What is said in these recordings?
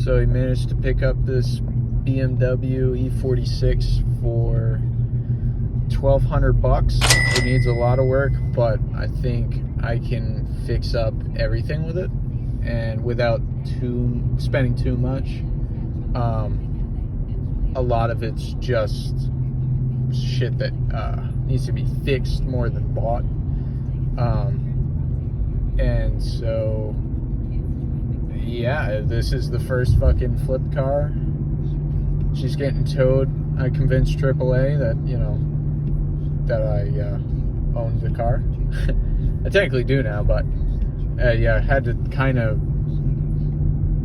So he managed to pick up this BMW E46 for $1,200. It needs a lot of work, but I think I can fix up everything with it, and without spending too much. A lot of it's just shit that needs to be fixed more than bought. And so, yeah, this is the first fucking flip car. She's getting towed. I convinced AAA that, you know, that I owned the car. I technically do now, but yeah, I had to kind of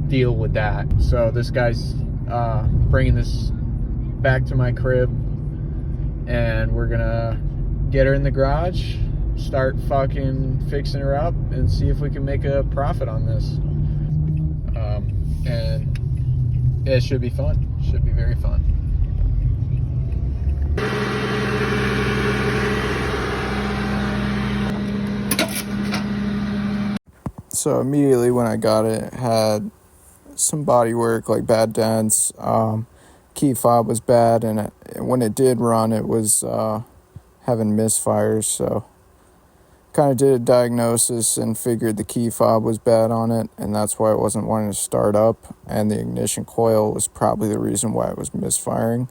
deal with that. So this guy's bringing this back to my crib, and we're gonna get her in the garage, start fucking fixing her up, and see if we can make a profit on this. And yeah, it should be fun. Should be very fun. So immediately when I got it, it had some body work, like bad dents. Key fob was bad, and when it did run, it was having misfires. So kind of did a diagnosis and figured the key fob was bad on it, and that's why it wasn't wanting to start up, and the ignition coil was probably the reason why it was misfiring.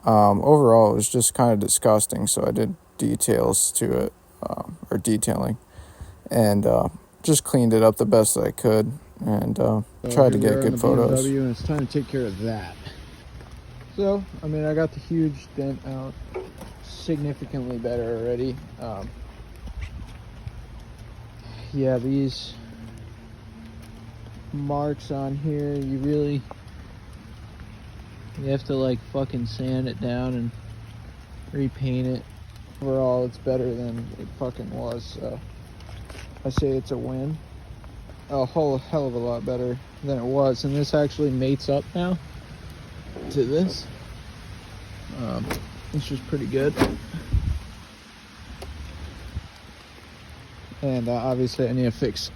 Overall, it was just kind of disgusting, so I did details to it, or detailing, and just cleaned it up the best that I could, and tried to get good photos. BMW, and it's time to take care of that. So, I mean, I got the huge dent out, significantly better already. Yeah, these marks on here, you have to like fucking sand it down and repaint it. Overall, it's better than it fucking was, so I say it's a win. A whole hell of a lot better than it was, and this actually mates up now to this, which is pretty good. And obviously I need to fix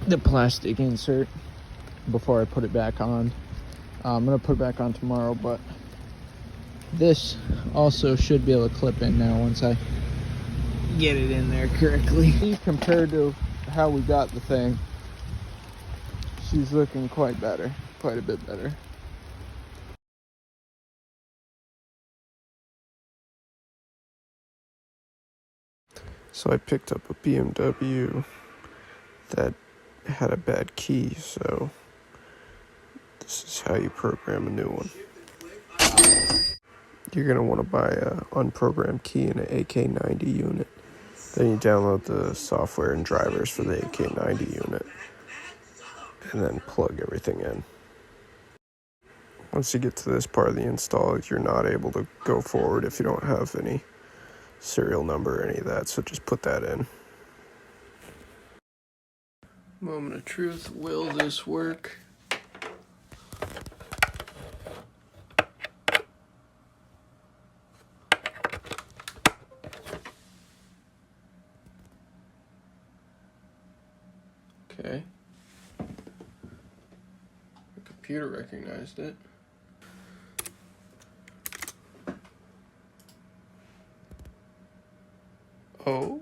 the plastic insert before I put it back on. I'm going to put it back on tomorrow, but this also should be able to clip in now once I get it in there correctly. Compared to how we got the thing, she's looking quite a bit better. So I picked up a BMW that had a bad key, so this is how you program a new one. You're going to want to buy an unprogrammed key in an AK90 unit. Then you download the software and drivers for the AK90 unit, and then plug everything in. Once you get to this part of the install, you're not able to go forward if you don't have any serial number or any of that, so just put that in. Moment of truth, will this work? Okay. The computer recognized it. Oh.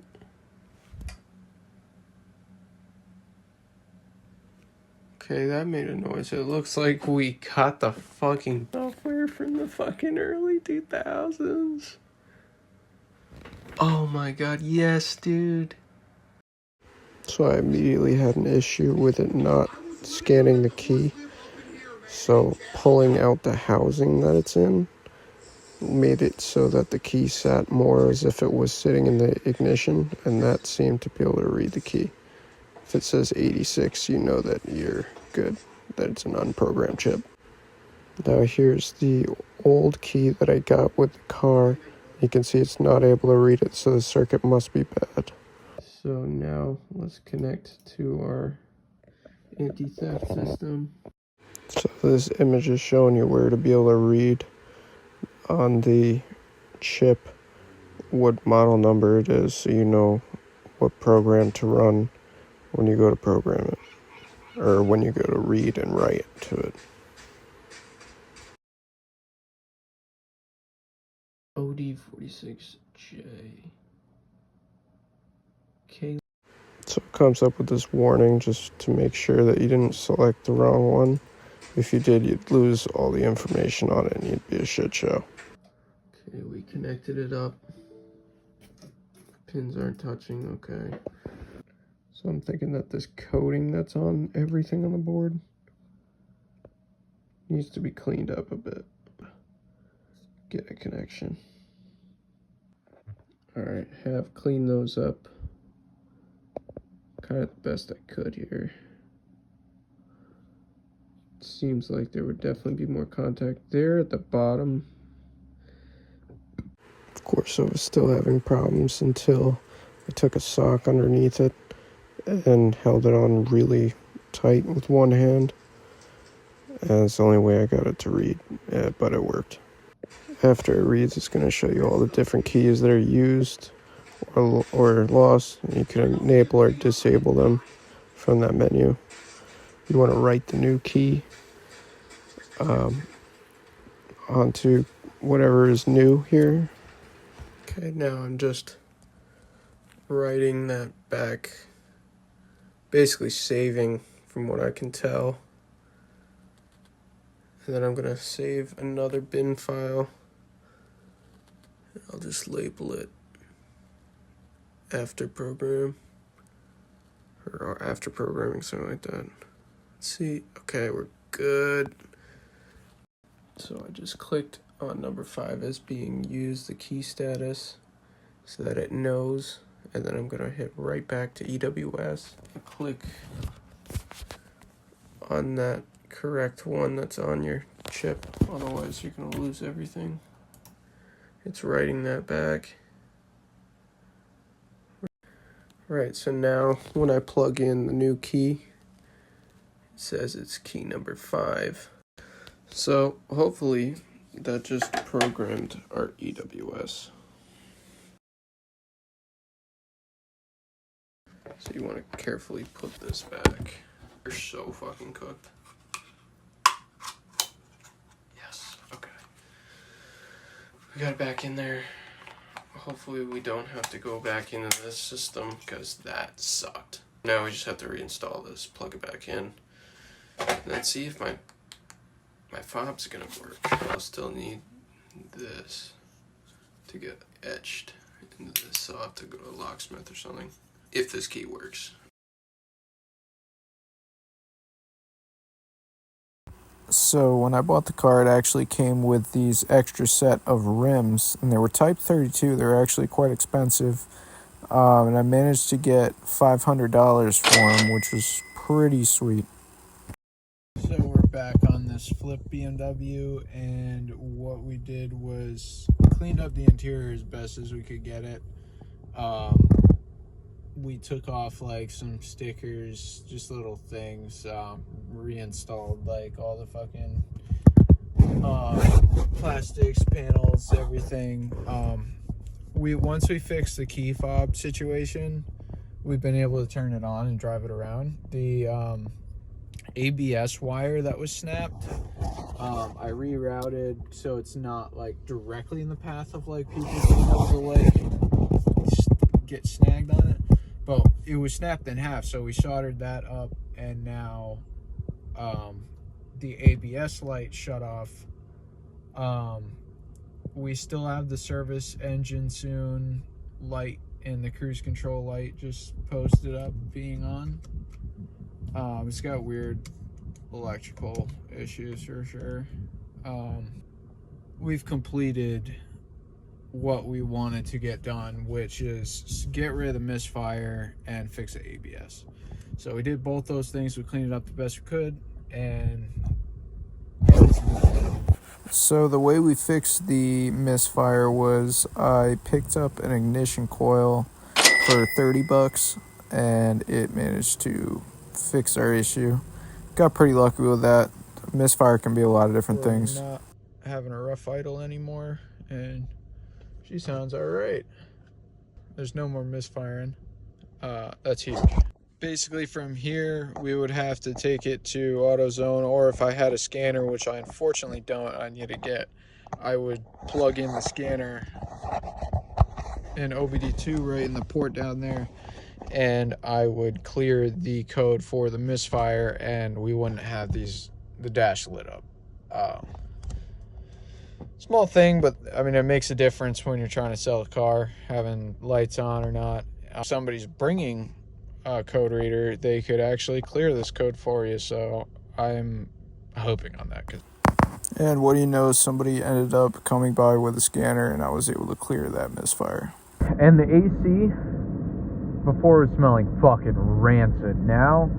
Okay, that made a noise. It looks like we got the fucking software from the fucking early 2000s. Oh my god, yes, dude. So I immediately had an issue with it not scanning the key. So pulling out the housing that it's in made it so that the key sat more as if it was sitting in the ignition, and that seemed to be able to read the key. If it says 86, you know that you're good, that it's an unprogrammed chip. Now here's the old key that I got with the car. You can see it's not able to read it, so the circuit must be bad. So now let's connect to our anti-theft system. So this image is showing you where to be able to read on the chip what model number it is, so you know what program to run when you go to program it. or when you go to read and write to it. OD46J. K. So it comes up with this warning just to make sure that you didn't select the wrong one. If you did, you'd lose all the information on it and you'd be a shit show. Okay, we connected it up. Pins aren't touching, okay. So I'm thinking that this coating that's on everything on the board needs to be cleaned up a bit. Get a connection. Alright, have cleaned those up. Kind of the best I could here. Seems like there would definitely be more contact there at the bottom. Of course, I was still having problems until I took a sock underneath it and held it on really tight with one hand. And it's the only way I got it to read, but it worked. After it reads, it's going to show you all the different keys that are used or lost. You can enable or disable them from that menu. You want to write the new key onto whatever is new here. Okay, now I'm just writing that back, basically saving from what I can tell. And then I'm going to save another bin file. I'll just label it after program or after programming, something like that. Let's see. Okay, we're good. So I just clicked on number 5 as being used, the key status, so that it knows. And then I'm going to hit right back to EWS and click on that correct one that's on your chip. Otherwise, you're going to lose everything. It's writing that back. Right, so now when I plug in the new key, it says it's key number 5. So hopefully that just programmed our EWS. So you want to carefully put this back. You're so fucking cooked. Yes, okay. We got it back in there. Hopefully we don't have to go back into this system because that sucked. Now we just have to reinstall this, plug it back in, and then see if my fob's gonna work. I'll still need this to get etched into this, so I'll have to go to a locksmith or something if this key works. So when I bought the car, it actually came with these extra set of rims, and they were Type 32. They were actually quite expensive, and I managed to get $500 for them, which was pretty sweet. So we're back on this flip BMW, and what we did was cleaned up the interior as best as we could get it. We took off like some stickers, just little things, reinstalled like all the fucking plastics, panels, everything. Once we fixed the key fob situation, we've been able to turn it on and drive it around. The ABS wire that was snapped, I rerouted so it's not like directly in the path of like people being able to like get snagged on it. But it was snapped in half, so we soldered that up, and now the ABS light shut off. We still have the service engine soon light and the cruise control light just posted up being on. It's got weird electrical issues for sure. We've completed what we wanted to get done, which is get rid of the misfire and fix the ABS. So we did both those things. We cleaned it up the best we could, and so the way we fixed the misfire was I picked up an ignition coil for $30, and it managed to fix our issue. Got pretty lucky with that. Misfire can be a lot of different things. Not having a rough idle anymore, and she sounds all right. There's no more misfiring. That's huge. basically from here, we would have to take it to AutoZone, or if I had a scanner, which I unfortunately don't, I need to get, I would plug in the scanner in OBD2 right in the port down there, and I would clear the code for the misfire, and we wouldn't have the dash lit up. Small thing, but I mean, it makes a difference when you're trying to sell a car, having lights on or not. If somebody's bringing a code reader, they could actually clear this code for you, so I'm hoping on that. And what do you know, somebody ended up coming by with a scanner, and I was able to clear that misfire. And the AC, before it was smelling fucking rancid. Now,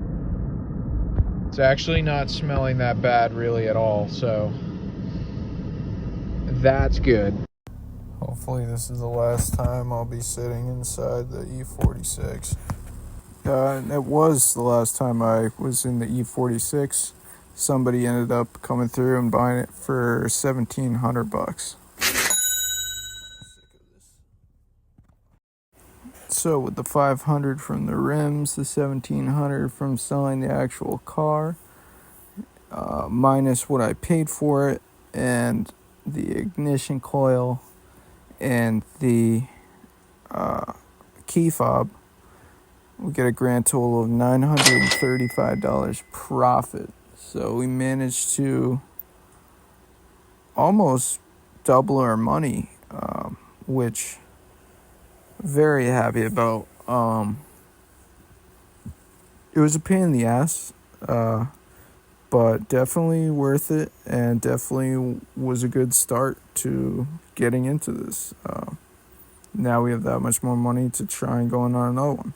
it's actually not smelling that bad really at all, so that's good. Hopefully this is the last time I'll be sitting inside the E46. It was the last time I was in the E46. Somebody ended up coming through and buying it for $1,700. So with the $500 from the rims, the $1,700 from selling the actual car, minus what I paid for it, and the ignition coil and the key fob, we get a grand total of $935 profit. So we managed to almost double our money, which very happy about. It was a pain in the ass, but definitely worth it, and definitely was a good start to getting into this. Now we have that much more money to try and go on another one.